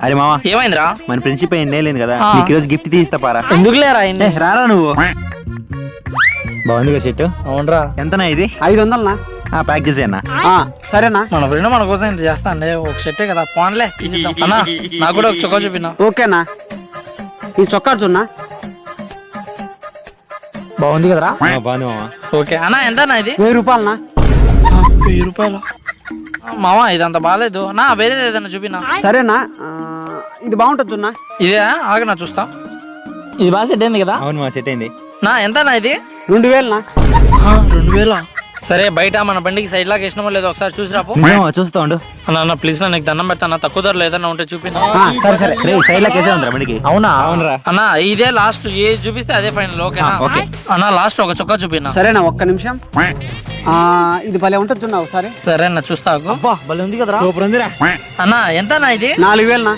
అరే మామ, ఏమైందిరా? మన ఫ్రెండ్షిప్ లేదు కదా, నీకు ఈరోజు గిఫ్ట్ తీస్తా పారా. ఎందుకు లేరా? రారా నువ్వు. బాగుంది కదా షర్ట్. అవునరా. ఎంతనా ఇది? 500 ప్యాక్ చేసేయన్నా. సరేనా. మన ఫ్రెండ్ మన కోసం ఇంత చేస్తా అండి, ఒక షర్టే కదా పోన్లే తీసిద్దాం. అన్నా నాకు కూడా ఒక చొక్కా చూపినా. ఓకేనా, ఈ చొక్కా చూడనా. బాగుంది కదరా? బాగుంది మామ. ఓకే అన్నా, ఎంతనా ఇది? 1000 రూపాయలనా. 1000 రూపాయలు మామా, ఇదంత బాగాలేదు నా, వేరే ఏదైనా చూపినా. సరేనా, ఇది బాగుంటుంది చూడనా. ఇదే ఆగనా చూస్తా. ఇది బాగా సెట్ అయింది కదా? అవును మా, సెట్ అయింది. నా ఎంతనా ఇది? 2000 2000. సరే, బయట మన బండికి సైడ్ లాగా వేసినామో లేదో ఒకసారి చూసి రాపో. చూస్తా ఉండు. అన్న ప్లీజ్, నీకు దండం పెడతా, తక్కువ ధరలో ఏదన్నా ఉంటే చూపినా. సరే సరే. సైడ్ లాక్ వేసే ఉందిరా బండికి. అవునా? అవునరా. అన్న ఇదే లాస్ట్, ఏ చూపిస్తే అదే ఫైనల్. ఓకేనా? ఓకే అన్న లాస్ట్ ఒక చొక్కా చూపినా. సరేనా, ఒక్క నిమిషం. ఇది భలే ఉంటుంది చూడనా ఒకసారి. సరే అన్న చూస్తా. భలే ఉంది కదరా? సూపర్ ఉందిరా. అన్న ఎంతనా ఇది? 4000.